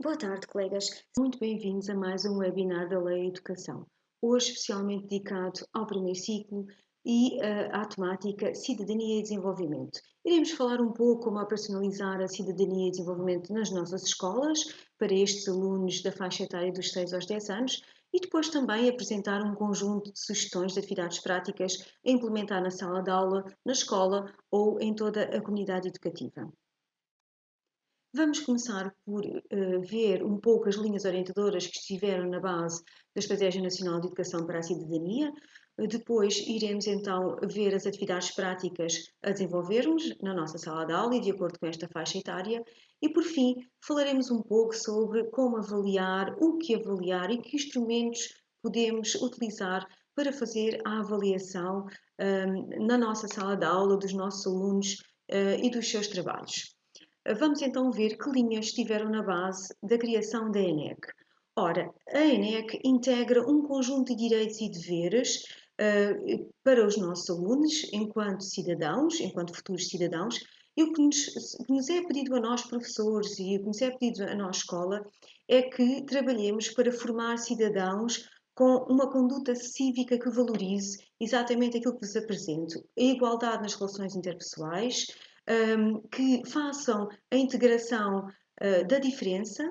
Boa tarde, colegas. Muito bem-vindos a mais um webinar da Lei Educação, hoje especialmente dedicado ao primeiro ciclo e à temática Cidadania e Desenvolvimento. Iremos falar um pouco como operacionalizar a cidadania e desenvolvimento nas nossas escolas, para estes alunos da faixa etária dos 6 aos 10 anos, e depois também apresentar um conjunto de sugestões de atividades práticas a implementar na sala de aula, na escola ou em toda a comunidade educativa. Vamos começar por ver um pouco as linhas orientadoras que estiveram na base da Estratégia Nacional de Educação para a Cidadania. Depois iremos então ver as atividades práticas a desenvolvermos na nossa sala de aula e de acordo com esta faixa etária. E por fim, falaremos um pouco sobre como avaliar, o que avaliar e que instrumentos podemos utilizar para fazer a avaliação na nossa sala de aula dos nossos alunos e dos seus trabalhos. Vamos então ver que linhas estiveram na base da criação da ENEC. Ora, a ENEC integra um conjunto de direitos e deveres para os nossos alunos, enquanto cidadãos, enquanto futuros cidadãos, e o que nos é pedido a nós, professores, e o que nos é pedido a nós, escola, é que trabalhemos para formar cidadãos com uma conduta cívica que valorize exatamente aquilo que vos apresento: a igualdade nas relações interpessoais, que façam a integração da diferença,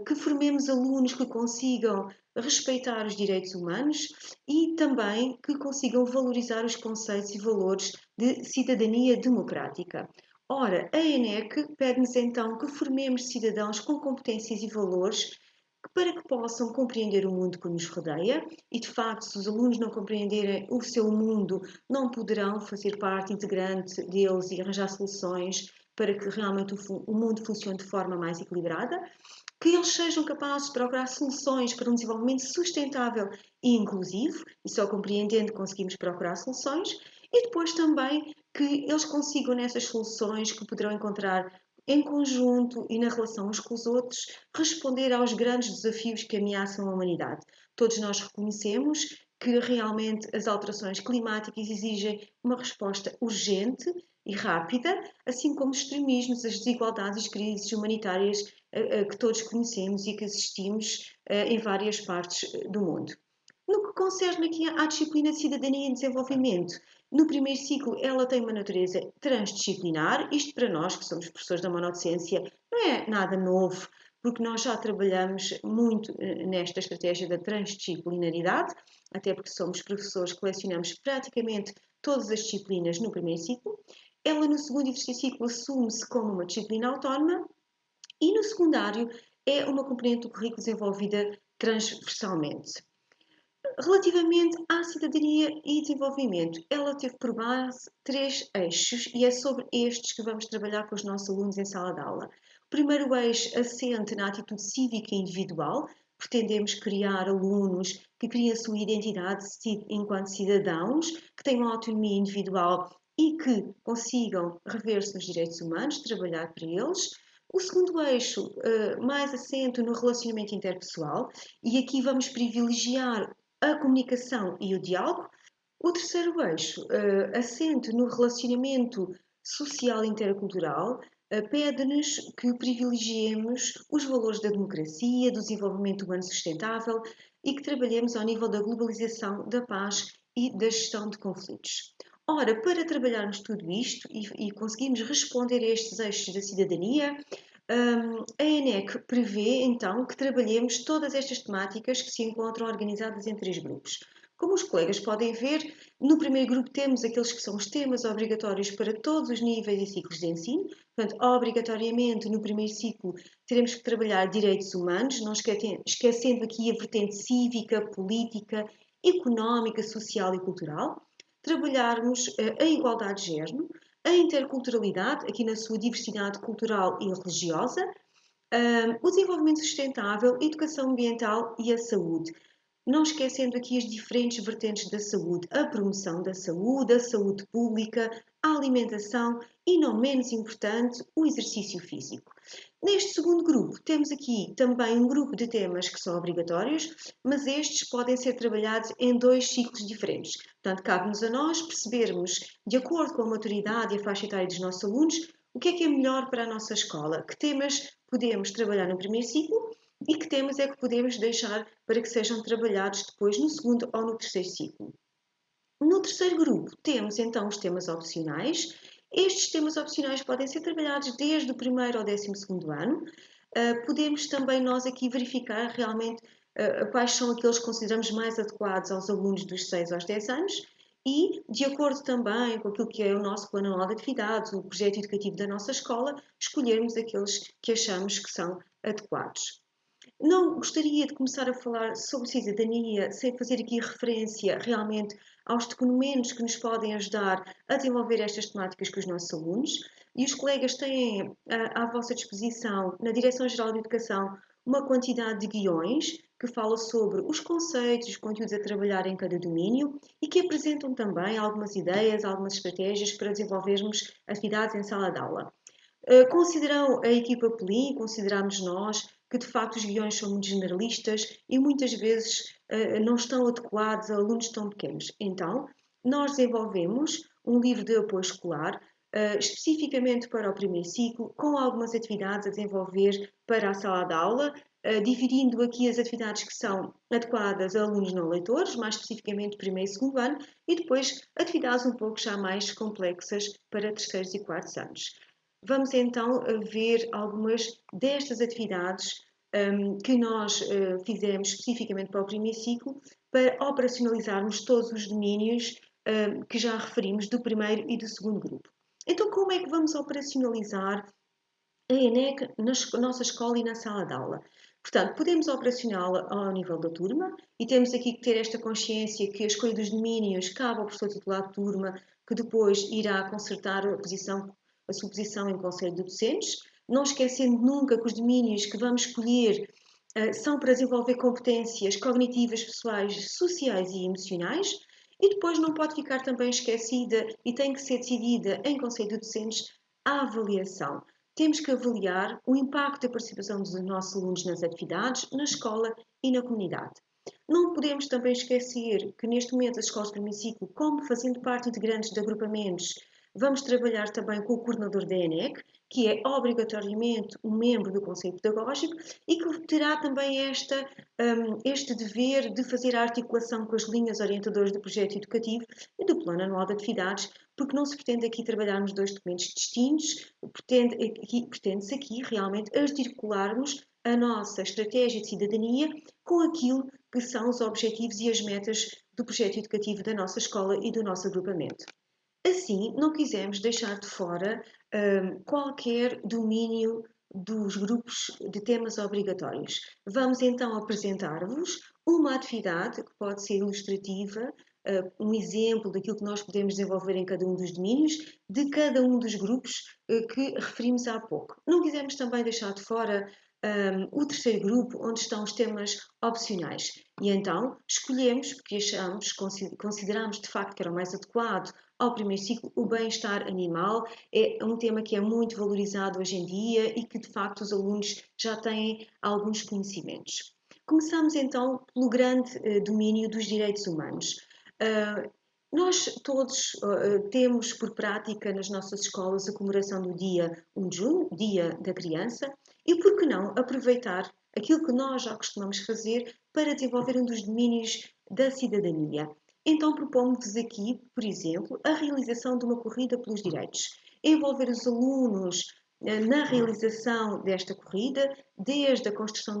que formemos alunos que consigam respeitar os direitos humanos e também que consigam valorizar os conceitos e valores de cidadania democrática. Ora, a ENEC pede-nos então que formemos cidadãos com competências e valores para que possam compreender o mundo que nos rodeia e, de facto, se os alunos não compreenderem o seu mundo, não poderão fazer parte integrante deles e arranjar soluções para que realmente o mundo funcione de forma mais equilibrada, que eles sejam capazes de procurar soluções para um desenvolvimento sustentável e inclusivo, e só compreendendo conseguimos procurar soluções, e depois também que eles consigam nessas soluções que poderão encontrar em conjunto e na relação uns com os outros, responder aos grandes desafios que ameaçam a humanidade. Todos nós reconhecemos que realmente as alterações climáticas exigem uma resposta urgente e rápida, assim como os extremismos, as desigualdades e as crises humanitárias que todos conhecemos e que assistimos em várias partes do mundo. No que concerne aqui à disciplina de Cidadania e Desenvolvimento, no primeiro ciclo ela tem uma natureza transdisciplinar, isto para nós que somos professores da monodocência não é nada novo, porque nós já trabalhamos muito nesta estratégia da transdisciplinaridade, até porque somos professores que lecionamos praticamente todas as disciplinas no primeiro ciclo. Ela no segundo e terceiro ciclo assume-se como uma disciplina autónoma e no secundário é uma componente do currículo desenvolvida transversalmente. Relativamente à cidadania e desenvolvimento, ela teve por base três eixos e é sobre estes que vamos trabalhar com os nossos alunos em sala de aula. O primeiro eixo assente na atitude cívica individual. Pretendemos criar alunos que criem a sua identidade enquanto cidadãos, que tenham autonomia individual e que consigam rever-se nos direitos humanos, trabalhar para eles. O segundo eixo, mais assento no relacionamento interpessoal, e aqui vamos privilegiar a comunicação e o diálogo. O terceiro eixo, assente no relacionamento social e intercultural, pede-nos que privilegiemos os valores da democracia, do desenvolvimento humano sustentável e que trabalhemos ao nível da globalização, da paz e da gestão de conflitos. Ora, para trabalharmos tudo isto e conseguirmos responder a estes eixos da cidadania, a ENEC prevê então que trabalhemos todas estas temáticas que se encontram organizadas em três grupos. Como os colegas podem ver, no primeiro grupo temos aqueles que são os temas obrigatórios para todos os níveis e ciclos de ensino. Portanto, obrigatoriamente no primeiro ciclo teremos que trabalhar direitos humanos, não esquecendo aqui a vertente cívica, política, económica, social e cultural. Trabalharmos a igualdade de género, a interculturalidade, aqui na sua diversidade cultural e religiosa, o desenvolvimento sustentável, a educação ambiental e a saúde. Não esquecendo aqui as diferentes vertentes da saúde, a promoção da saúde, a saúde pública, a alimentação e, não menos importante, o exercício físico. Neste segundo grupo, temos aqui também um grupo de temas que são obrigatórios, mas estes podem ser trabalhados em dois ciclos diferentes. Portanto, cabe-nos a nós percebermos, de acordo com a maturidade e a faixa etária dos nossos alunos, O que é melhor para a nossa escola? Que temas podemos trabalhar no primeiro ciclo e que temas é que podemos deixar para que sejam trabalhados depois no segundo ou no terceiro ciclo? No terceiro grupo, temos então os temas opcionais. Estes temas opcionais podem ser trabalhados desde o primeiro ao 12º ano. Podemos também nós aqui verificar realmente quais são aqueles que consideramos mais adequados aos alunos dos 6 aos 10 anos e, de acordo também com aquilo que é o nosso plano anual de atividades, o projeto educativo da nossa escola, escolhermos aqueles que achamos que são adequados. Não gostaria de começar a falar sobre cidadania sem fazer aqui referência realmente aos documentos que nos podem ajudar a desenvolver estas temáticas com os nossos alunos. E os colegas têm à vossa disposição, na Direção-Geral de Educação, uma quantidade de guiões que falam sobre os conceitos, os conteúdos a trabalhar em cada domínio e que apresentam também algumas ideias, algumas estratégias para desenvolvermos atividades em sala de aula. Consideram a equipa PLI, consideramos nós que de facto os guiões são muito generalistas e muitas vezes não estão adequados a alunos tão pequenos. Então, nós desenvolvemos um livro de apoio escolar especificamente para o primeiro ciclo, com algumas atividades a desenvolver para a sala de aula, dividindo aqui as atividades que são adequadas a alunos não leitores, mais especificamente primeiro e segundo ano, e depois atividades um pouco já mais complexas para terceiros e quartos anos. Vamos então ver algumas destas atividades que nós fizemos especificamente para o primeiro ciclo para operacionalizarmos todos os domínios que já referimos do primeiro e do segundo grupo. Então, como é que vamos operacionalizar a ENEC na nossa escola e na sala de aula? Portanto, podemos operacioná-la ao nível da turma e temos aqui que ter esta consciência que a escolha dos domínios cabe ao professor titular de turma, que depois irá concertar a sua posição em conselho de docentes, não esquecendo nunca que os domínios que vamos escolher são para desenvolver competências cognitivas, pessoais, sociais e emocionais, e depois não pode ficar também esquecida e tem que ser decidida em conselho de docentes a avaliação. Temos que avaliar o impacto da participação dos nossos alunos nas atividades, na escola e na comunidade. Não podemos também esquecer que neste momento as escolas de primeiro ciclo, como fazendo parte integrantes de agrupamentos, vamos trabalhar também com o coordenador da ENEC, que é obrigatoriamente um membro do Conselho Pedagógico e que terá também este dever de fazer a articulação com as linhas orientadoras do projeto educativo e do plano anual de atividades, porque não se pretende aqui trabalharmos dois documentos distintos, pretende-se aqui realmente articularmos a nossa estratégia de cidadania com aquilo que são os objetivos e as metas do projeto educativo da nossa escola e do nosso agrupamento. Assim, não quisemos deixar de fora qualquer domínio dos grupos de temas obrigatórios. Vamos então apresentar-vos uma atividade que pode ser ilustrativa, um exemplo daquilo que nós podemos desenvolver em cada um dos domínios, de cada um dos grupos que referimos há pouco. Não quisemos também deixar de fora o terceiro grupo, onde estão os temas opcionais. E então escolhemos, porque consideramos de facto que era o mais adequado ao primeiro ciclo, o bem-estar animal é um tema que é muito valorizado hoje em dia e que de facto os alunos já têm alguns conhecimentos. Começamos então pelo grande domínio dos direitos humanos. Nós todos temos por prática nas nossas escolas a comemoração do dia 1 de junho, Dia da Criança, e por que não aproveitar aquilo que nós já costumamos fazer para desenvolver um dos domínios da cidadania. Então propomos-vos aqui, por exemplo, a realização de uma corrida pelos direitos. Envolver os alunos na realização desta corrida, desde a construção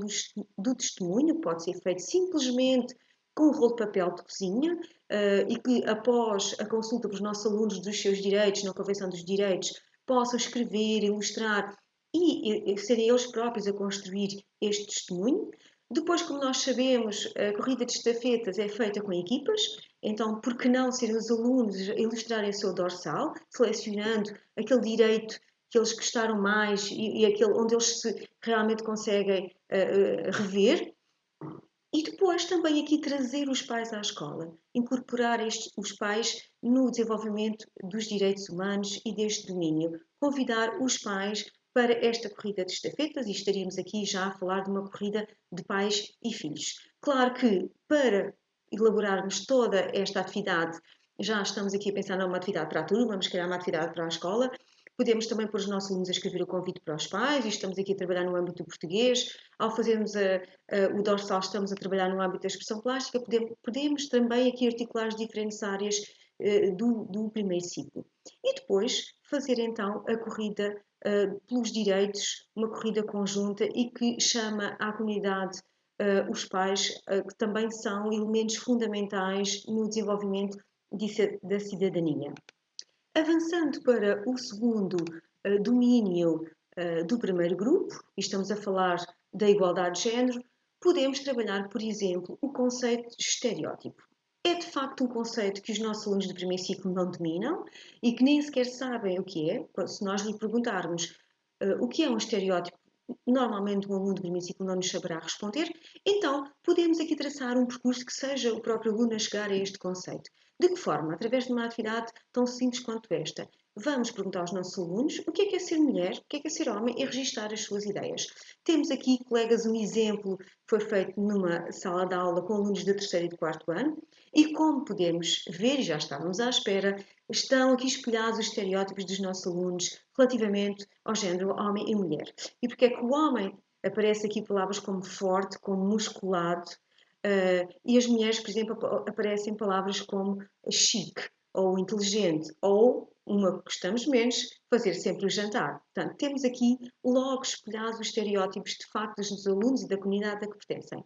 do testemunho, pode ser feito simplesmente com um rolo de papel de cozinha e que após a consulta dos nossos alunos dos seus direitos, na Convenção dos Direitos, possam escrever, ilustrar e serem eles próprios a construir este testemunho. Depois, como nós sabemos, a corrida de estafetas é feita com equipas, então por que não serem os alunos a ilustrarem o seu dorsal, selecionando aquele direito que eles gostaram mais e aquele onde eles se realmente conseguem rever. E depois também aqui trazer os pais à escola, incorporar os pais no desenvolvimento dos direitos humanos e deste domínio, convidar os pais para esta corrida de estafetas e estaríamos aqui já a falar de uma corrida de pais e filhos. Claro que para elaborarmos toda esta atividade, já estamos aqui a pensar numa atividade para a turma, mas calhar uma atividade para a escola, Podemos também pôr os nossos alunos a escrever o convite para os pais, e estamos aqui a trabalhar no âmbito do português. Ao fazermos o dorsal, estamos a trabalhar no âmbito da expressão plástica. Podemos também aqui articular as diferentes áreas do primeiro ciclo. E depois fazer então a corrida pelos direitos, uma corrida conjunta e que chama à comunidade os pais, que também são elementos fundamentais no desenvolvimento da cidadania. Avançando para o segundo domínio do primeiro grupo, e estamos a falar da igualdade de género, podemos trabalhar, por exemplo, o conceito de estereótipo. É de facto um conceito que os nossos alunos do primeiro ciclo não dominam e que nem sequer sabem o que é. Se nós lhe perguntarmos o que é um estereótipo, normalmente um aluno do primeiro ciclo não nos saberá responder. Então, podemos aqui traçar um percurso que seja o próprio aluno a chegar a este conceito. De que forma? Através de uma atividade tão simples quanto esta. Vamos perguntar aos nossos alunos o que é ser mulher, o que é ser homem e registar as suas ideias. Temos aqui, colegas, um exemplo que foi feito numa sala de aula com alunos de terceiro e de quarto ano e como podemos ver, e já estávamos à espera, estão aqui espelhados os estereótipos dos nossos alunos relativamente ao género homem e mulher. E porque é que o homem aparece aqui palavras como forte, como musculado, e as mulheres, por exemplo, aparecem palavras como chique ou inteligente ou, uma que gostamos menos, fazer sempre o jantar. Portanto, temos aqui logo espelhados os estereótipos de facto dos alunos e da comunidade a que pertencem.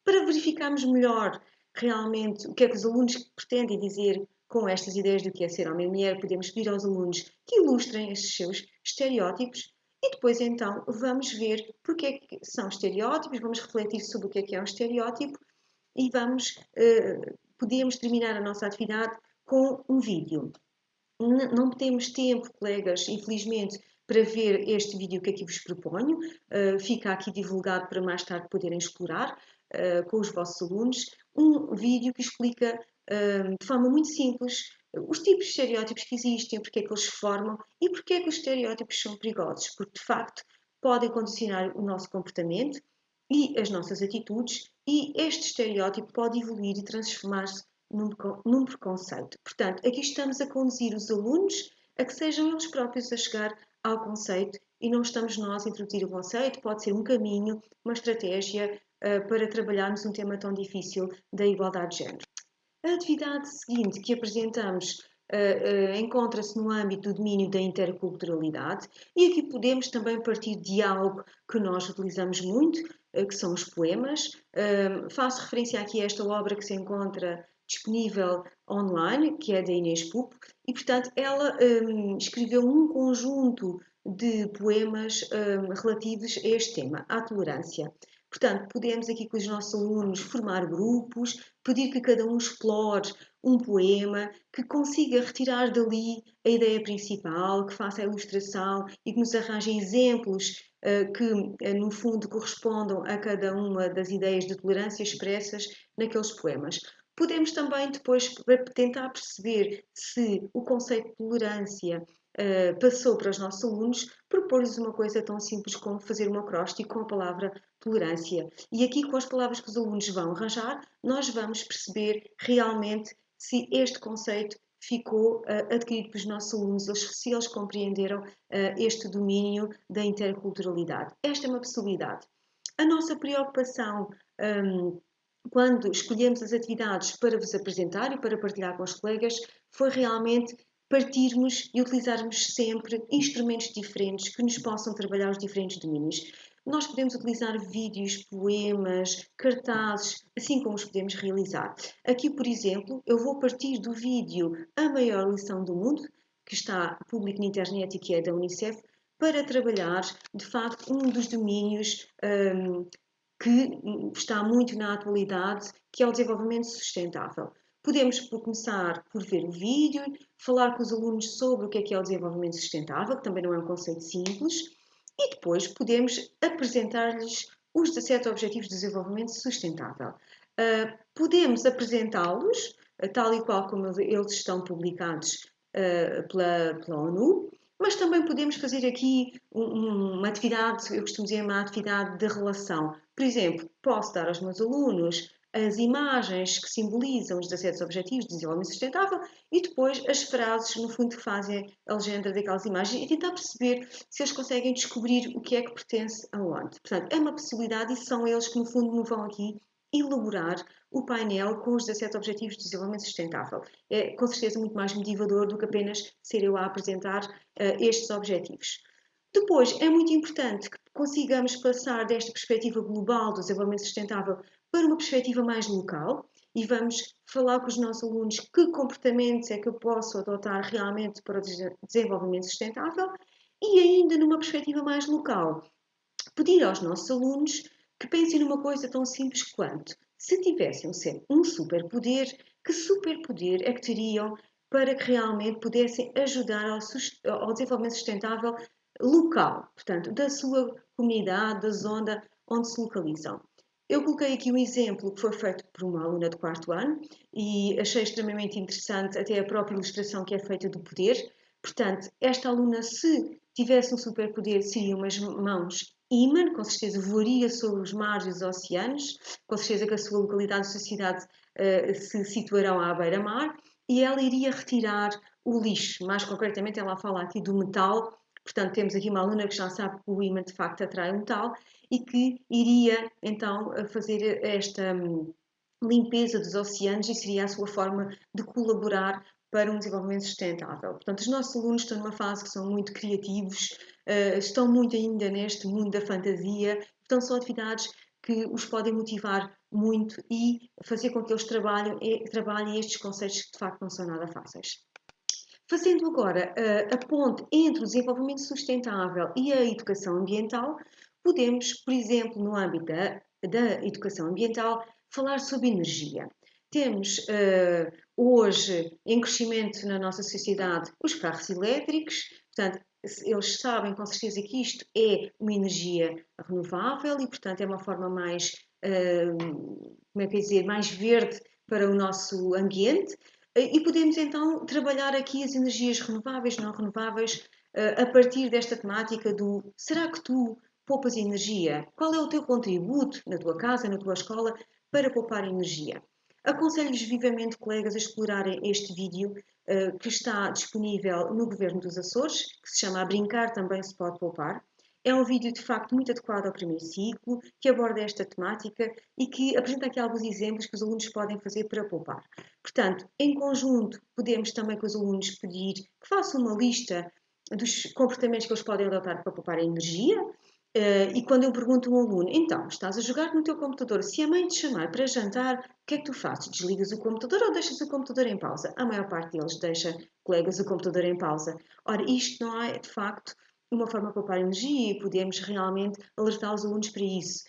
Para verificarmos melhor realmente o que é que os alunos pretendem dizer com estas ideias do que é ser homem e mulher, podemos pedir aos alunos que ilustrem estes seus estereótipos e depois então vamos ver porque é que são estereótipos, vamos refletir sobre o que é um estereótipo e podemos terminar a nossa atividade com um vídeo. Não temos tempo, colegas, infelizmente, para ver este vídeo que aqui vos proponho. Fica aqui divulgado para mais tarde poderem explorar com os vossos alunos. Um vídeo que explica de forma muito simples os tipos de estereótipos que existem, porque é que eles se formam e porque é que os estereótipos são perigosos, porque de facto podem condicionar o nosso comportamento e as nossas atitudes, e este estereótipo pode evoluir e transformar-se num preconceito. Portanto, aqui estamos a conduzir os alunos a que sejam eles próprios a chegar ao conceito e não estamos nós a introduzir o conceito, pode ser um caminho, uma estratégia para trabalharmos um tema tão difícil da igualdade de género. A atividade seguinte que apresentamos encontra-se no âmbito do domínio da interculturalidade e aqui podemos também partir de algo que nós utilizamos muito, que são os poemas. Faço referência aqui a esta obra que se encontra disponível online, que é da Inês Pupo, e portanto ela escreveu um conjunto de poemas relativos a este tema, à tolerância. Portanto, podemos aqui com os nossos alunos formar grupos, pedir que cada um explore um poema, que consiga retirar dali a ideia principal, que faça a ilustração e que nos arranje exemplos que, no fundo, correspondam a cada uma das ideias de tolerância expressas naqueles poemas. Podemos também depois tentar perceber se o conceito de tolerância passou para os nossos alunos, propor-lhes uma coisa tão simples como fazer um acróstico com a palavra tolerância. E aqui, com as palavras que os alunos vão arranjar, nós vamos perceber realmente se este conceito ficou adquirido pelos nossos alunos, se eles compreenderam este domínio da interculturalidade. Esta é uma possibilidade. A nossa preocupação quando escolhemos as atividades para vos apresentar e para partilhar com os colegas, foi realmente partirmos e utilizarmos sempre instrumentos diferentes que nos possam trabalhar os diferentes domínios. Nós podemos utilizar vídeos, poemas, cartazes, assim como os podemos realizar. Aqui, por exemplo, eu vou partir do vídeo A Maior Lição do Mundo, que está público na internet e que é da Unicef, para trabalhar, de facto, um dos domínios que está muito na atualidade, que é o desenvolvimento sustentável. Podemos começar por ver o vídeo, falar com os alunos sobre o que é o desenvolvimento sustentável, que também não é um conceito simples, e depois podemos apresentar-lhes os 17 Objetivos de Desenvolvimento Sustentável. Podemos apresentá-los, tal e qual como eles estão publicados pela ONU, mas também podemos fazer aqui uma atividade, eu costumo dizer uma atividade de relação. Por exemplo, posso dar aos meus alunos as imagens que simbolizam os 17 Objetivos de Desenvolvimento Sustentável e depois as frases, no fundo, que fazem a legenda daquelas imagens e tentar perceber se eles conseguem descobrir o que é que pertence aonde. Portanto, é uma possibilidade e são eles que, no fundo, me vão aqui elaborar o painel com os 17 Objetivos de Desenvolvimento Sustentável. É, com certeza, muito mais motivador do que apenas ser eu a apresentar estes objetivos. Depois, é muito importante que consigamos passar desta perspectiva global do desenvolvimento sustentável para uma perspectiva mais local e vamos falar com os nossos alunos que comportamentos é que eu posso adotar realmente para o desenvolvimento sustentável e ainda numa perspectiva mais local, pedir aos nossos alunos que pensem numa coisa tão simples quanto se tivessem sempre um superpoder, que superpoder é que teriam para que realmente pudessem ajudar ao desenvolvimento sustentável local, portanto, da sua comunidade, da zona onde se localizam. Eu coloquei aqui um exemplo que foi feito por uma aluna de quarto ano e achei extremamente interessante até a própria ilustração que é feita do poder. Portanto, esta aluna, se tivesse um superpoder, seriam umas mãos ímã, com certeza voaria sobre os mares e os oceanos, com certeza que a sua localidade e a sua cidade se situarão à beira-mar e ela iria retirar o lixo. Mais concretamente, ela fala aqui do metal. Portanto, temos aqui uma aluna que já sabe que o ímã de facto atrai o metal e que iria então fazer esta limpeza dos oceanos e seria a sua forma de colaborar para um desenvolvimento sustentável. Portanto, os nossos alunos estão numa fase que são muito criativos, estão muito ainda neste mundo da fantasia, portanto, são atividades que os podem motivar muito e fazer com que eles trabalhem estes conceitos que de facto não são nada fáceis. Fazendo agora a ponte entre o desenvolvimento sustentável e a educação ambiental, podemos, por exemplo, no âmbito da educação ambiental, falar sobre energia. Temos hoje em crescimento na nossa sociedade os carros elétricos, portanto, eles sabem com certeza que isto é uma energia renovável e, portanto, é uma forma mais, como é que dizer, mais verde para o nosso ambiente. E podemos então trabalhar aqui as energias renováveis, não renováveis, a partir desta temática do será que tu poupas energia? Qual é o teu contributo na tua casa, na tua escola, para poupar energia? Aconselho-vos vivamente, colegas, a explorarem este vídeo que está disponível no Governo dos Açores, que se chama A Brincar Também Se Pode Poupar. É um vídeo de facto muito adequado ao primeiro ciclo, que aborda esta temática e que apresenta aqui alguns exemplos que os alunos podem fazer para poupar. Portanto, em conjunto, podemos também com os alunos pedir que façam uma lista dos comportamentos que eles podem adotar para poupar energia. E quando eu pergunto a um aluno, então, estás a jogar no teu computador, se a mãe te chamar para jantar, o que é que tu fazes? Desligas o computador ou deixas o computador em pausa? A maior parte deles deixa, colegas, o computador em pausa. Ora, isto não é, de facto, uma forma de poupar energia e podemos realmente alertar os alunos para isso.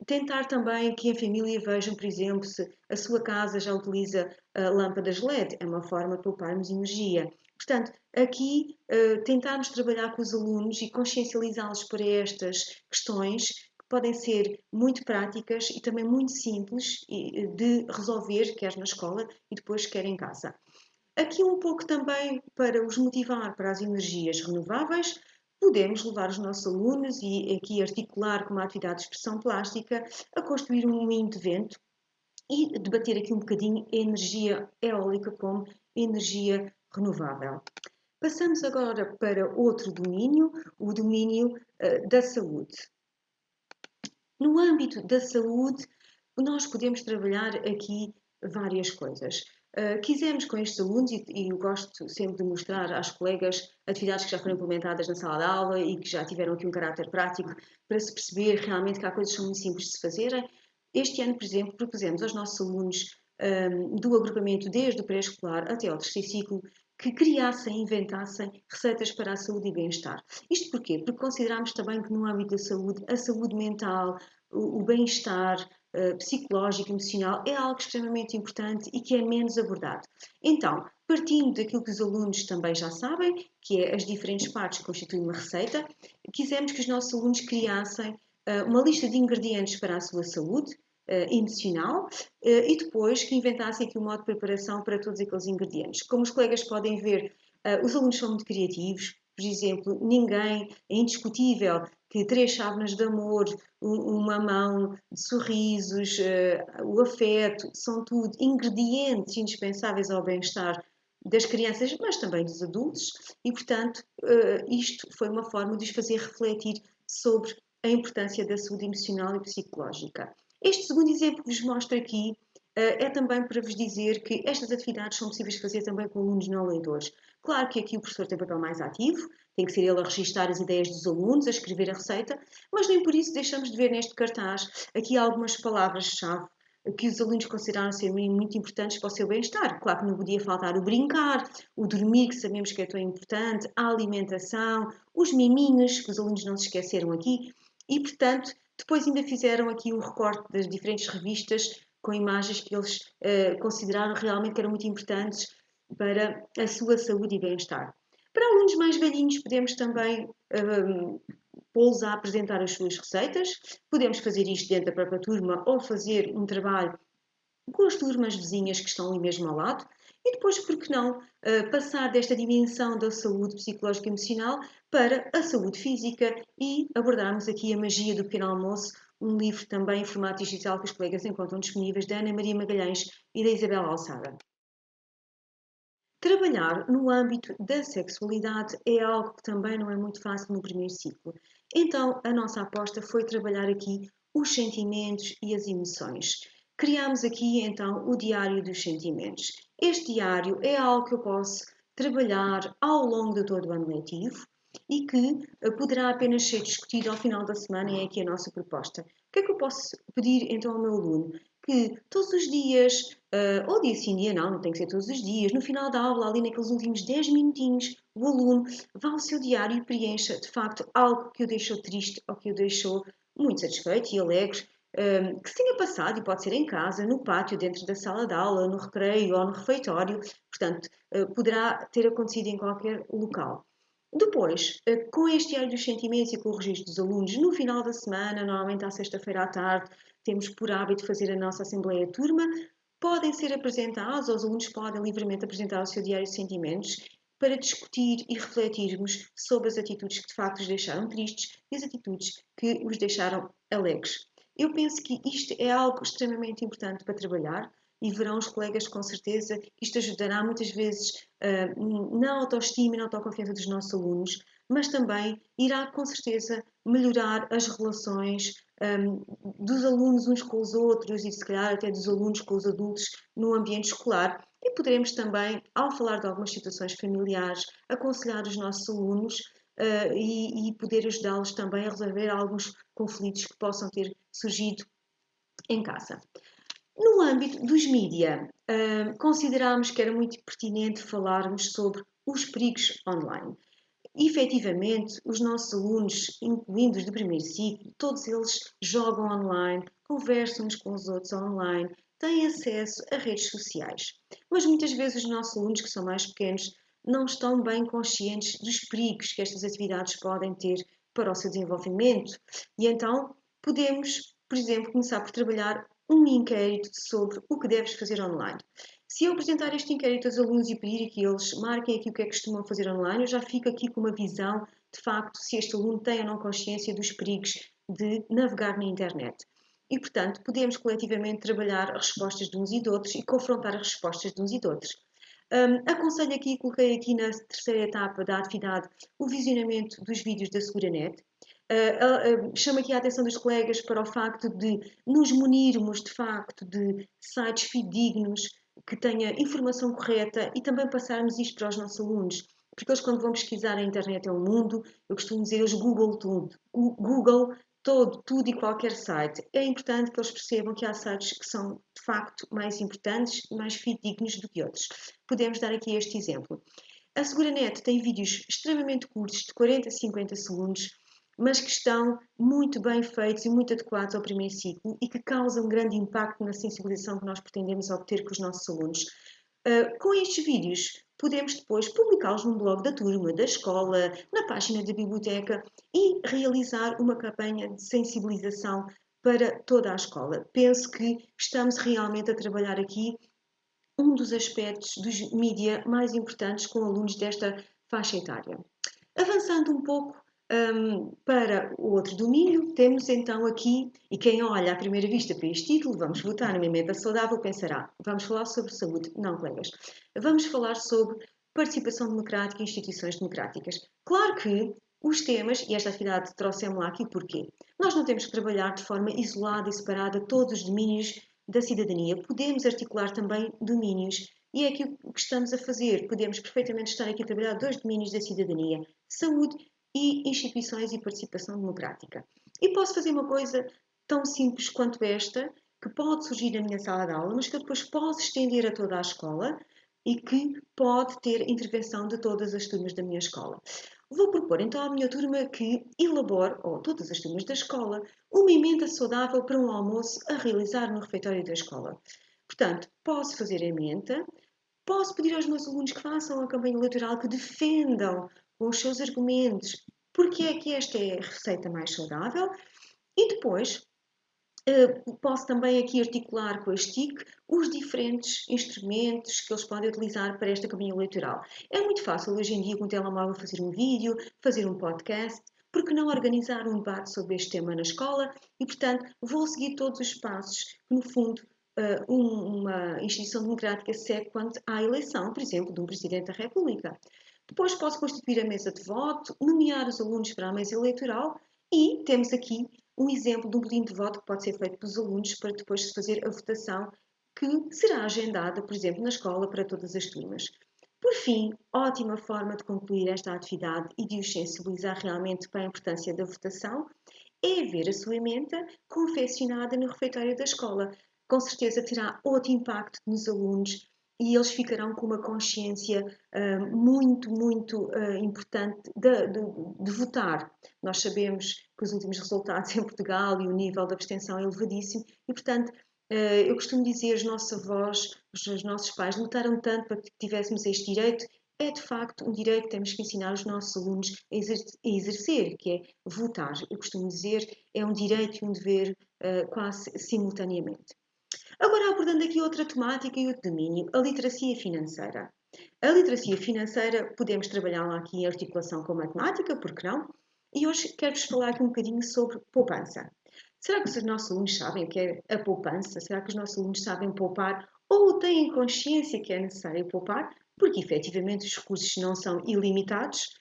Tentar também que em família vejam, por exemplo, se a sua casa já utiliza lâmpadas LED, é uma forma de pouparmos energia. Portanto, aqui tentarmos trabalhar com os alunos e consciencializá-los para estas questões que podem ser muito práticas e também muito simples de resolver, quer na escola e depois quer em casa. Aqui um pouco também para os motivar para as energias renováveis, podemos levar os nossos alunos e aqui articular com uma atividade de expressão plástica a construir um moinho de vento e debater aqui um bocadinho a energia eólica como energia renovável. Passamos agora para outro domínio, o domínio da saúde. No âmbito da saúde, nós podemos trabalhar aqui várias coisas. Quisemos com estes alunos, e eu gosto sempre de mostrar às colegas atividades que já foram implementadas na sala de aula e que já tiveram aqui um caráter prático para se perceber realmente que há coisas que são muito simples de se fazerem. Este ano, por exemplo, propusemos aos nossos alunos do agrupamento desde o pré-escolar até ao terceiro ciclo que criassem, inventassem receitas para a saúde e bem-estar. Isto porquê? Porque consideramos também que no âmbito da saúde, a saúde mental, o bem-estar psicológico, emocional, é algo extremamente importante e que é menos abordado. Então, partindo daquilo que os alunos também já sabem, que é as diferentes partes que constituem uma receita, quisemos que os nossos alunos criassem uma lista de ingredientes para a sua saúde, emocional e depois que inventassem aqui um modo de preparação para todos aqueles ingredientes. Como os colegas podem ver, os alunos são muito criativos, por exemplo, ninguém, é indiscutível que 3 chávenas de amor, uma mão de sorrisos, o afeto, são tudo ingredientes indispensáveis ao bem-estar das crianças, mas também dos adultos, e portanto isto foi uma forma de os fazer refletir sobre a importância da saúde emocional e psicológica. Este segundo exemplo que vos mostro aqui é também para vos dizer que estas atividades são possíveis de fazer também com alunos não leitores. Claro que aqui o professor tem papel mais ativo, tem que ser ele a registar as ideias dos alunos, a escrever a receita, mas nem por isso deixamos de ver neste cartaz aqui algumas palavras-chave que os alunos consideraram ser muito importantes para o seu bem-estar. Claro que não podia faltar o brincar, o dormir, que sabemos que é tão importante, a alimentação, os miminhos, que os alunos não se esqueceram aqui, e portanto depois ainda fizeram aqui um recorte das diferentes revistas com imagens que eles consideraram realmente que eram muito importantes para a sua saúde e bem-estar. Para alunos mais velhinhos, podemos também pô-los a apresentar as suas receitas. Podemos fazer isto dentro da própria turma ou fazer um trabalho com as turmas vizinhas que estão ali mesmo ao lado. E depois, por que não, passar desta dimensão da saúde psicológica e emocional para a saúde física e abordarmos aqui a magia do pequeno almoço, um livro também em formato digital que os colegas encontram disponíveis da Ana Maria Magalhães e da Isabel Alçada. Trabalhar no âmbito da sexualidade é algo que também não é muito fácil no primeiro ciclo. Então, a nossa aposta foi trabalhar aqui os sentimentos e as emoções. Criámos aqui então o Diário dos Sentimentos. Este diário é algo que eu posso trabalhar ao longo de todo o ano letivo e que poderá apenas ser discutido ao final da semana, e é aqui a nossa proposta. O que é que eu posso pedir então ao meu aluno? Que todos os dias, ou dia sim, dia não tem que ser todos os dias, no final da aula, ali naqueles últimos 10 minutinhos, o aluno vá ao seu diário e preencha de facto algo que o deixou triste ou que o deixou muito satisfeito e alegre, que se tenha passado, e pode ser em casa, no pátio, dentro da sala de aula, no recreio ou no refeitório, portanto, poderá ter acontecido em qualquer local. Depois, com este diário dos sentimentos e com o registro dos alunos, no final da semana, normalmente à sexta-feira à tarde, temos por hábito fazer a nossa Assembleia de Turma, podem ser apresentados, ou os alunos podem livremente apresentar o seu diário de sentimentos para discutir e refletirmos sobre as atitudes que de facto os deixaram tristes e as atitudes que os deixaram alegres. Eu penso que isto é algo extremamente importante para trabalhar e verão os colegas com certeza que isto ajudará muitas vezes na autoestima e na autoconfiança dos nossos alunos, mas também irá com certeza melhorar as relações dos alunos uns com os outros e se calhar até dos alunos com os adultos no ambiente escolar. E poderemos também, ao falar de algumas situações familiares, aconselhar os nossos alunos e poder ajudá-los também a resolver alguns conflitos que possam ter surgido em casa. No âmbito dos mídia, considerámos que era muito pertinente falarmos sobre os perigos online. E, efetivamente, os nossos alunos, incluindo os do primeiro ciclo, todos eles jogam online, conversam uns com os outros online, têm acesso a redes sociais. Mas muitas vezes os nossos alunos, que são mais pequenos, não estão bem conscientes dos perigos que estas atividades podem ter para o seu desenvolvimento. E então podemos, por exemplo, começar por trabalhar um inquérito sobre o que deves fazer online. Se eu apresentar este inquérito aos alunos e pedir que eles marquem aqui o que é que costumam fazer online, eu já fico aqui com uma visão, de facto, se este aluno tem ou não consciência dos perigos de navegar na internet. E, portanto, podemos coletivamente trabalhar as respostas de uns e de outros e confrontar as respostas de uns e de outros. Aconselho aqui, coloquei aqui na terceira etapa da atividade, o visionamento dos vídeos da Seguranet. Chamo aqui a atenção dos colegas para o facto de nos munirmos, de facto, de sites fidedignos, que tenha informação correta e também passarmos isto para os nossos alunos. Porque eles, quando vão pesquisar na internet é um mundo, eu costumo dizer, eles Google tudo. Google tudo e qualquer site. É importante que eles percebam que há sites que são, de facto, mais importantes e mais fidedignos do que outros. Podemos dar aqui este exemplo. A Seguranet tem vídeos extremamente curtos, de 40 a 50 segundos, mas que estão muito bem feitos e muito adequados ao primeiro ciclo e que causam um grande impacto na sensibilização que nós pretendemos obter com os nossos alunos. Com estes vídeos, podemos depois publicá-los num blog da turma, da escola, na página da biblioteca e realizar uma campanha de sensibilização para toda a escola. Penso que estamos realmente a trabalhar aqui um dos aspectos dos mídia mais importantes com alunos desta faixa etária. Avançando um pouco Para o outro domínio, temos então aqui, e quem olha à primeira vista para este título, vamos votar numa emenda saudável, pensará, vamos falar sobre saúde. Não, colegas. Vamos falar sobre participação democrática e instituições democráticas. Claro que os temas, e esta atividade trouxemos lá aqui o porquê. Nós não temos que trabalhar de forma isolada e separada todos os domínios da cidadania. Podemos articular também domínios. E é aquilo que estamos a fazer. Podemos perfeitamente estar aqui a trabalhar dois domínios da cidadania: saúde e instituições e participação democrática. E posso fazer uma coisa tão simples quanto esta, que pode surgir na minha sala de aula, mas que eu depois posso estender a toda a escola e que pode ter intervenção de todas as turmas da minha escola. Vou propor então à minha turma que elabore, ou todas as turmas da escola, uma emenda saudável para um almoço a realizar no refeitório da escola. Portanto, posso fazer a emenda, posso pedir aos meus alunos que façam a campanha eleitoral, que defendam com os seus argumentos porque é que esta é a receita mais saudável e depois posso também aqui articular com a STIC os diferentes instrumentos que eles podem utilizar para esta campanha eleitoral. É muito fácil hoje em dia com o telemóvel fazer um vídeo, fazer um podcast, porque não organizar um debate sobre este tema na escola e, portanto, vou seguir todos os passos que, no fundo, uma instituição democrática segue quanto à eleição, por exemplo, de um Presidente da República. Depois posso constituir a mesa de voto, nomear os alunos para a mesa eleitoral e temos aqui um exemplo de um boletim de voto que pode ser feito pelos alunos para depois se fazer a votação que será agendada, por exemplo, na escola para todas as turmas. Por fim, ótima forma de concluir esta atividade e de os sensibilizar realmente para a importância da votação é ver a sua emenda confeccionada no refeitório da escola. Com certeza terá outro impacto nos alunos e eles ficarão com uma consciência muito importante de votar. Nós sabemos que os últimos resultados em Portugal e o nível de abstenção é elevadíssimo e, portanto, eu costumo dizer, os nossos avós, os nossos pais lutaram tanto para que tivéssemos este direito. É de facto um direito que temos que ensinar os nossos alunos a exercer, que é votar. Eu costumo dizer, é um direito e um dever quase simultaneamente. Agora, abordando aqui outra temática e outro domínio, a literacia financeira. A literacia financeira podemos trabalhá-la aqui em articulação com a matemática, porque não? E hoje quero-vos falar aqui um bocadinho sobre poupança. Será que os nossos alunos sabem o que é a poupança? Será que os nossos alunos sabem poupar ou têm consciência que é necessário poupar? Porque efetivamente os recursos não são ilimitados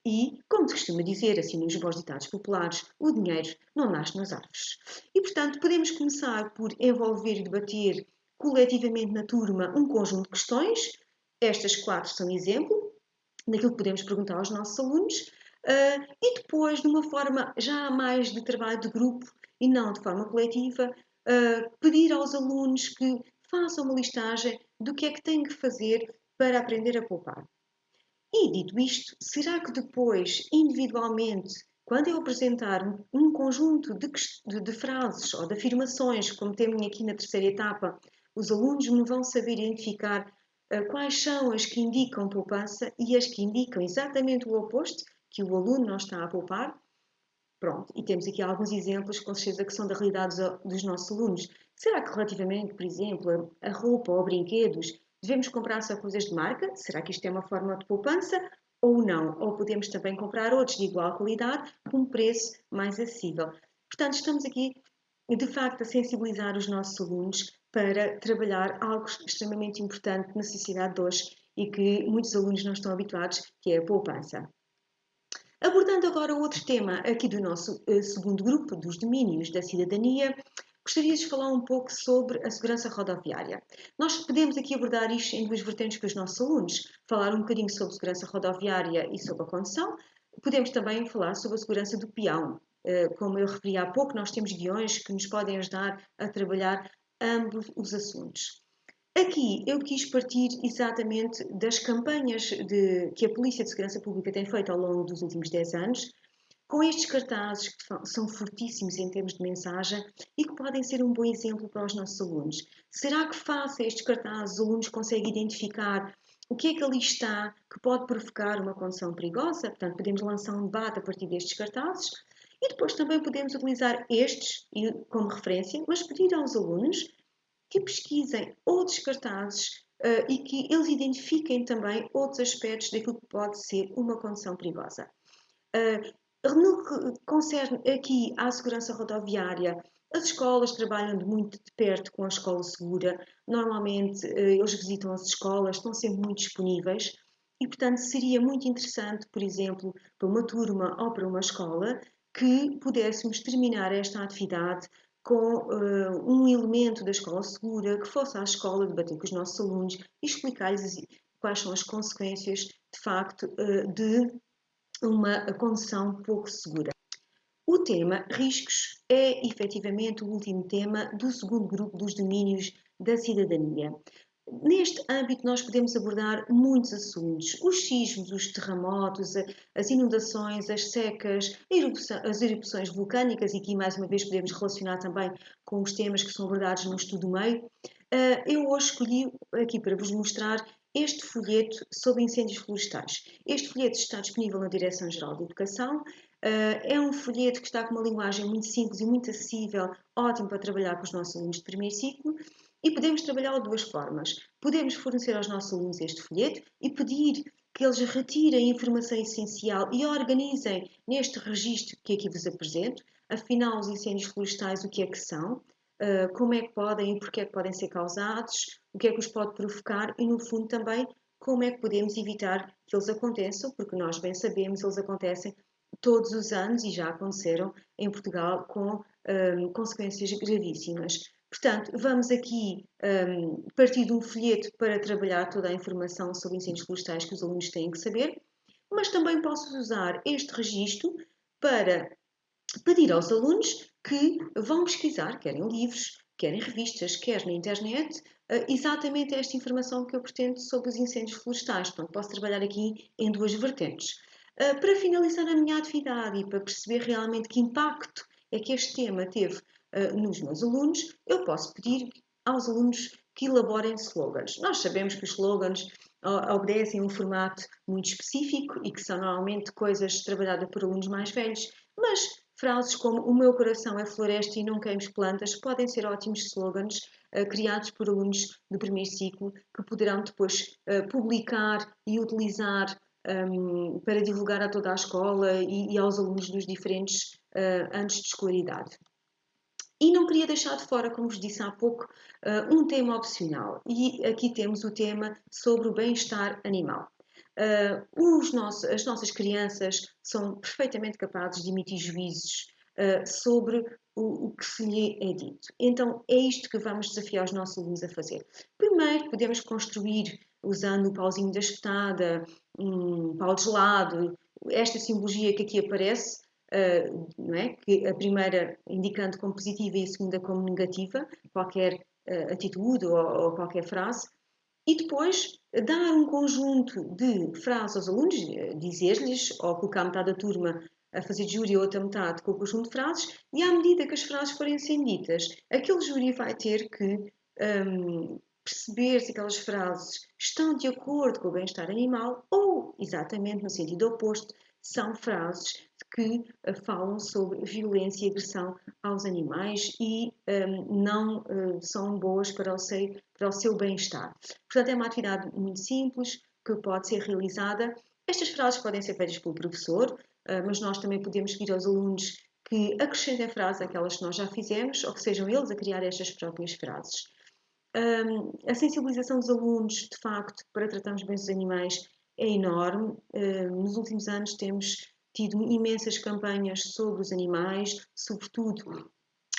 e, como se costuma dizer, assim nos bons ditados populares, o dinheiro não nasce nas árvores. E, portanto, podemos começar por envolver e debater coletivamente na turma um conjunto de questões. Estas quatro são exemplo daquilo que podemos perguntar aos nossos alunos. E depois, de uma forma já mais de trabalho de grupo e não de forma coletiva, pedir aos alunos que façam uma listagem do que é que têm que fazer para aprender a poupar. E, dito isto, será que depois, individualmente, quando eu apresentar um conjunto de frases ou de afirmações, como temos aqui na terceira etapa, os alunos me vão saber identificar quais são as que indicam poupança e as que indicam exatamente o oposto, que o aluno não está a poupar? Pronto, e temos aqui alguns exemplos, com certeza, que são da realidade dos nossos alunos. Será que relativamente, por exemplo, a roupa ou brinquedos, devemos comprar só coisas de marca? Será que isto é uma forma de poupança ou não? Ou podemos também comprar outros de igual qualidade com um preço mais acessível? Portanto, estamos aqui, de facto, a sensibilizar os nossos alunos para trabalhar algo extremamente importante na sociedade de hoje e que muitos alunos não estão habituados, que é a poupança. Abordando agora outro tema aqui do nosso segundo grupo, dos domínios da cidadania, gostaria de falar um pouco sobre a segurança rodoviária. Nós podemos aqui abordar isto em duas vertentes com os nossos alunos, falar um bocadinho sobre segurança rodoviária e sobre a condução. Podemos também falar sobre a segurança do peão. Como eu referi há pouco, nós temos guiões que nos podem ajudar a trabalhar ambos os assuntos. Aqui eu quis partir exatamente das campanhas que a Polícia de Segurança Pública tem feito ao longo dos últimos 10 anos, com estes cartazes que são fortíssimos em termos de mensagem e que podem ser um bom exemplo para os nossos alunos. Será que face a estes cartazes os alunos conseguem identificar o que é que ali está que pode provocar uma condução perigosa? Portanto, podemos lançar um debate a partir destes cartazes e depois também podemos utilizar estes como referência, mas pedir aos alunos que pesquisem outros cartazes e que eles identifiquem também outros aspectos daquilo que pode ser uma condução perigosa. No que concerne aqui à segurança rodoviária, as escolas trabalham muito de perto com a escola segura. Normalmente eles visitam as escolas, estão sempre muito disponíveis e, portanto, seria muito interessante, por exemplo, para uma turma ou para uma escola, que pudéssemos terminar esta atividade com um elemento da escola segura que fosse à escola debater com os nossos alunos e explicar-lhes quais são as consequências, de facto, de uma condução pouco segura. O tema riscos é efetivamente o último tema do segundo grupo dos domínios da cidadania. Neste âmbito, nós podemos abordar muitos assuntos: os sismos, os terremotos, as inundações, as secas, as erupções vulcânicas, e aqui mais uma vez podemos relacionar também com os temas que são abordados no estudo meio. Eu hoje escolhi aqui para vos mostrar este folheto sobre incêndios florestais. Este folheto está disponível na Direção-Geral de Educação. É um folheto que está com uma linguagem muito simples e muito acessível, ótimo para trabalhar com os nossos alunos de primeiro ciclo. E podemos trabalhá-lo de duas formas. Podemos fornecer aos nossos alunos este folheto e pedir que eles retirem a informação essencial e organizem neste registro que aqui vos apresento. Afinal, os incêndios florestais, o que é que são? Como é que podem e porquê é que podem ser causados? O que é que os pode provocar? E, no fundo, também como é que podemos evitar que eles aconteçam, porque nós bem sabemos, eles acontecem todos os anos e já aconteceram em Portugal com consequências gravíssimas. Portanto, vamos aqui partir de um folheto para trabalhar toda a informação sobre incêndios florestais que os alunos têm que saber, mas também posso usar este registro para pedir aos alunos que vão pesquisar, quer em livros, quer em revistas, quer na internet, exatamente esta informação que eu pretendo sobre os incêndios florestais. Portanto, posso trabalhar aqui em duas vertentes. Para finalizar a minha atividade e para perceber realmente que impacto é que este tema teve nos meus alunos, eu posso pedir aos alunos que elaborem slogans. Nós sabemos que os slogans obedecem a um formato muito específico e que são normalmente coisas trabalhadas por alunos mais velhos, mas frases como "o meu coração é floresta e não queimes plantas" podem ser ótimos slogans criados por alunos do primeiro ciclo que poderão depois publicar e utilizar para divulgar a toda a escola e aos alunos dos diferentes anos de escolaridade. E não queria deixar de fora, como vos disse há pouco, um tema opcional. E aqui temos o tema sobre o bem-estar animal. As nossas crianças são perfeitamente capazes de emitir juízos sobre o que se lhe é dito. Então, é isto que vamos desafiar os nossos alunos a fazer. Primeiro, podemos construir, usando o pauzinho da espetada, um pau de gelado, esta simbologia que aqui aparece, não é? Que a primeira indicando como positiva e a segunda como negativa, qualquer atitude ou qualquer frase, e depois dar um conjunto de frases aos alunos, dizer-lhes, ou colocar metade da turma a fazer júri e outra metade com o conjunto de frases, e à medida que as frases forem sendo ditas, aquele júri vai ter que perceber se aquelas frases estão de acordo com o bem-estar animal ou, exatamente no sentido oposto, são frases que falam sobre violência e agressão aos animais e não são boas para o seu bem-estar. Portanto, é uma atividade muito simples que pode ser realizada. Estas frases podem ser feitas pelo professor, mas nós também podemos pedir aos alunos que acrescentem frases àquelas que nós já fizemos ou que sejam eles a criar estas próprias frases. A sensibilização dos alunos, de facto, para tratarmos bem os animais é enorme. Nos últimos anos temos tido imensas campanhas sobre os animais, sobretudo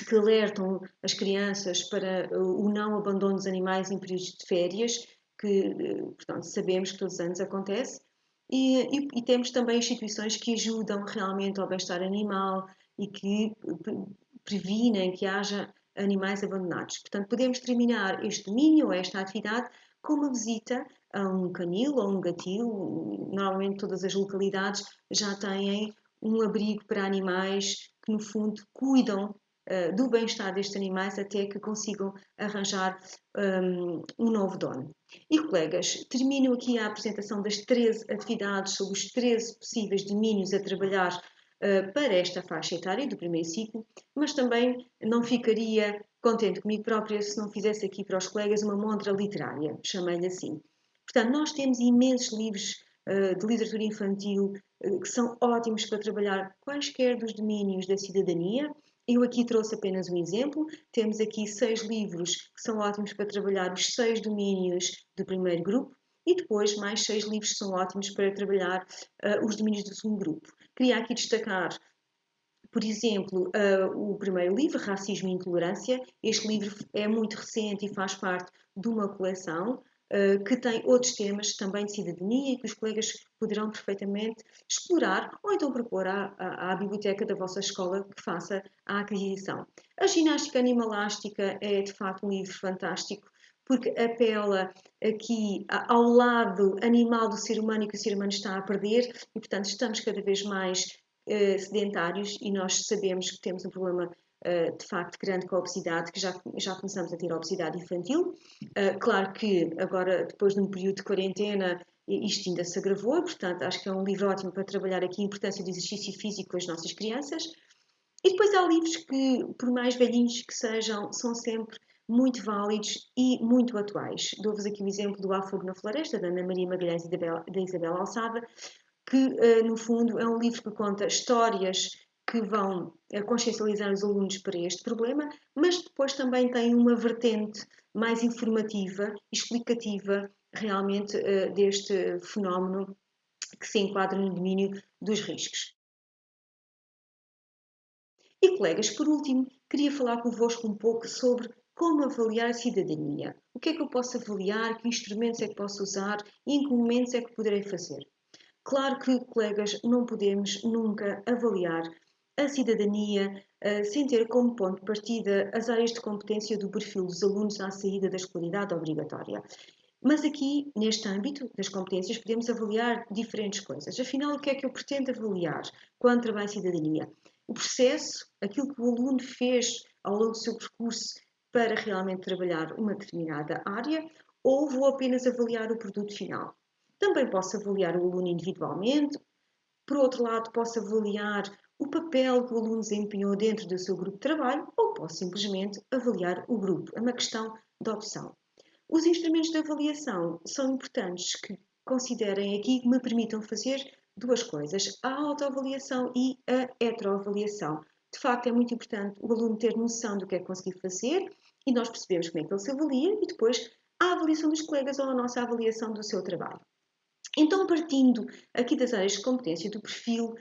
que alertam as crianças para o não abandono dos animais em períodos de férias, que, portanto, sabemos que todos os anos acontece. E temos também instituições que ajudam realmente ao bem-estar animal e que previnem que haja animais abandonados. Portanto, podemos terminar este domínio ou esta atividade com uma visita a um canil ou um gatil. Normalmente todas as localidades já têm um abrigo para animais que, no fundo, cuidam do bem-estar destes animais até que consigam arranjar um novo dono. E, colegas, termino aqui a apresentação das 13 atividades sobre os 13 possíveis domínios a trabalhar para esta faixa etária do primeiro ciclo, mas também não ficaria contente comigo própria se não fizesse aqui para os colegas uma montra literária, chamei-lhe assim. Portanto, nós temos imensos livros de literatura infantil que são ótimos para trabalhar quaisquer dos domínios da cidadania. Eu aqui trouxe apenas um exemplo. Temos aqui 6 livros que são ótimos para trabalhar os 6 domínios do primeiro grupo e depois mais 6 livros que são ótimos para trabalhar os domínios do segundo grupo. Queria aqui destacar, por exemplo, o primeiro livro, Racismo e Intolerância. Este livro é muito recente e faz parte de uma coleção que tem outros temas também de cidadania e que os colegas poderão perfeitamente explorar ou então propor à biblioteca da vossa escola que faça a aquisição. A Ginástica Animalástica é de facto um livro fantástico porque apela aqui ao lado animal do ser humano e que o ser humano está a perder e, portanto, estamos cada vez mais sedentários e nós sabemos que temos um problema de facto grande com a obesidade, que já começamos a ter a obesidade infantil. Claro que agora, depois de um período de quarentena, isto ainda se agravou, portanto acho que é um livro ótimo para trabalhar aqui a importância do exercício físico com as nossas crianças. E depois há livros que, por mais velhinhos que sejam, são sempre muito válidos e muito atuais. Dou-vos aqui o exemplo do Há Fogo na Floresta, da Ana Maria Magalhães e da Isabel Alçada, que no fundo é um livro que conta histórias que vão consciencializar os alunos para este problema, mas depois também tem uma vertente mais informativa e explicativa realmente deste fenómeno que se enquadra no domínio dos riscos. E colegas, por último, queria falar convosco um pouco sobre como avaliar a cidadania. O que é que eu posso avaliar, que instrumentos é que posso usar e em que momentos é que poderei fazer. Claro que, colegas, não podemos nunca avaliar a cidadania sem ter como ponto de partida as áreas de competência do perfil dos alunos à saída da escolaridade obrigatória. Mas aqui, neste âmbito das competências, podemos avaliar diferentes coisas. Afinal, o que é que eu pretendo avaliar quando trabalho em cidadania? O processo, aquilo que o aluno fez ao longo do seu percurso para realmente trabalhar uma determinada área, ou vou apenas avaliar o produto final? Também posso avaliar o aluno individualmente, por outro lado, posso avaliar o papel que o aluno desempenhou dentro do seu grupo de trabalho, ou posso simplesmente avaliar o grupo. É uma questão de opção. Os instrumentos de avaliação são importantes que considerem aqui que me permitam fazer duas coisas, a autoavaliação e a heteroavaliação. De facto, é muito importante o aluno ter noção do que é que conseguiu fazer e nós percebemos como é que ele se avalia e depois a avaliação dos colegas ou a nossa avaliação do seu trabalho. Então, partindo aqui das áreas de competência do perfil,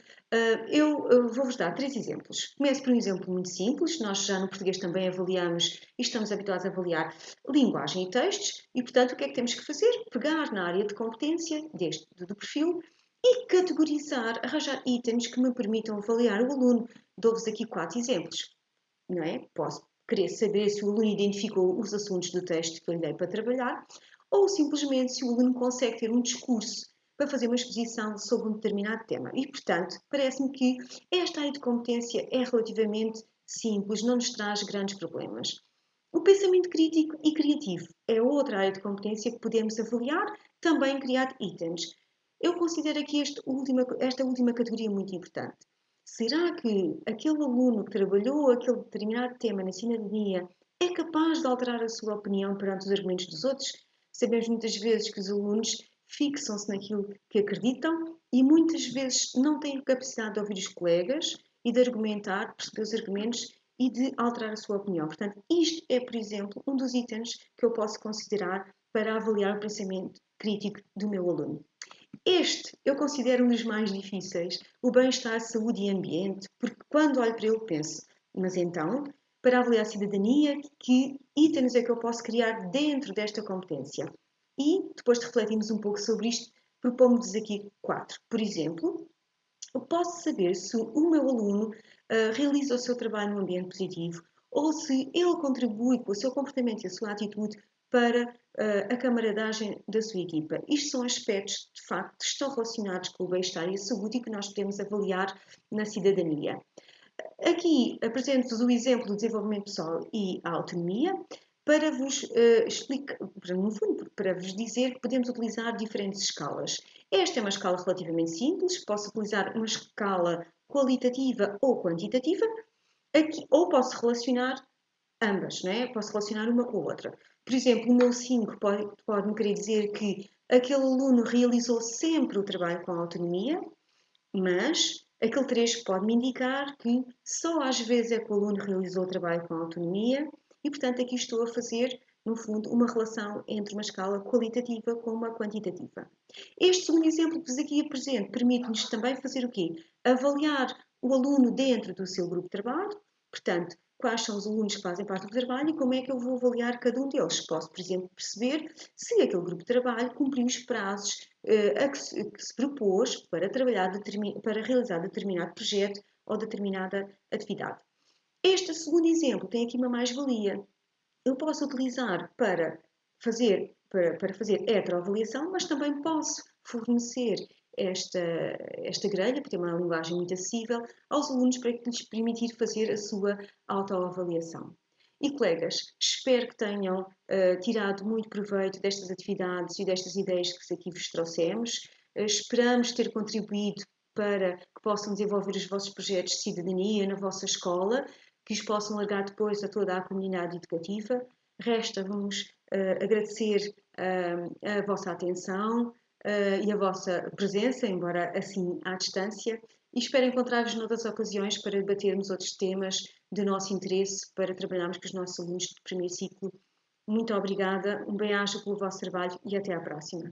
eu vou-vos dar 3 exemplos. Começo por um exemplo muito simples. Nós já no português também avaliamos e estamos habituados a avaliar linguagem e textos e, portanto, o que é que temos que fazer? Pegar na área de competência do perfil e categorizar, arranjar itens que me permitam avaliar o aluno. Dou-vos aqui 4 exemplos, não é? Posso querer saber se o aluno identificou os assuntos do texto que eu lhe dei para trabalhar, ou simplesmente se o aluno consegue ter um discurso para fazer uma exposição sobre um determinado tema. E, portanto, parece-me que esta área de competência é relativamente simples, não nos traz grandes problemas. O pensamento crítico e criativo é outra área de competência que podemos avaliar, também criar itens. Eu considero aqui esta última categoria muito importante. Será que aquele aluno que trabalhou aquele determinado tema na cidadania é capaz de alterar a sua opinião perante os argumentos dos outros? Sabemos muitas vezes que os alunos fixam-se naquilo que acreditam e muitas vezes não têm capacidade de ouvir os colegas e de argumentar, perceber os argumentos e de alterar a sua opinião. Portanto, isto é, por exemplo, um dos itens que eu posso considerar para avaliar o pensamento crítico do meu aluno. Este eu considero um dos mais difíceis, o bem-estar, saúde e ambiente, porque quando olho para ele penso, mas então, para avaliar a cidadania, que itens é que eu posso criar dentro desta competência? E, depois de refletirmos um pouco sobre isto, propomos aqui 4. Por exemplo, eu posso saber se o meu aluno realiza o seu trabalho num ambiente positivo ou se ele contribui com o seu comportamento e a sua atitude para a camaradagem da sua equipa. Isto são aspectos, de facto, que estão relacionados com o bem-estar e a saúde e que nós podemos avaliar na cidadania. Aqui apresento-vos o exemplo do desenvolvimento pessoal e a autonomia para vos explicar, no fundo, para vos dizer que podemos utilizar diferentes escalas. Esta é uma escala relativamente simples, posso utilizar uma escala qualitativa ou quantitativa, aqui, ou posso relacionar ambas, não é? Posso relacionar uma com a outra. Por exemplo, o meu 5 pode-me querer dizer que aquele aluno realizou sempre o trabalho com autonomia, Mas aquele 3 pode-me indicar que só às vezes é que o aluno realizou o trabalho com autonomia e, portanto, aqui estou a fazer, no fundo, uma relação entre uma escala qualitativa com uma quantitativa. Este segundo exemplo que vos aqui apresento permite-nos também fazer o quê? Avaliar o aluno dentro do seu grupo de trabalho, portanto, quais são os alunos que fazem parte do trabalho e como é que eu vou avaliar cada um deles. Posso, por exemplo, perceber se aquele grupo de trabalho cumpriu os prazos que se propôs para, para realizar determinado projeto ou determinada atividade. Este segundo exemplo tem aqui uma mais-valia. Eu posso utilizar para fazer heteroavaliação, mas também posso fornecer esta, esta grelha, porque tem uma linguagem muito acessível, aos alunos para lhes permitir fazer a sua autoavaliação. E colegas, espero que tenham tirado muito proveito destas atividades e destas ideias que aqui vos trouxemos. Esperamos ter contribuído para que possam desenvolver os vossos projetos de cidadania na vossa escola, que os possam largar depois a toda a comunidade educativa. Resta-vos agradecer a vossa atenção e a vossa presença, embora assim à distância, e espero encontrar-vos noutras ocasiões para debatermos outros temas de nosso interesse para trabalharmos com os nossos alunos de primeiro ciclo. Muito obrigada, um bem-aja pelo vosso trabalho e até à próxima.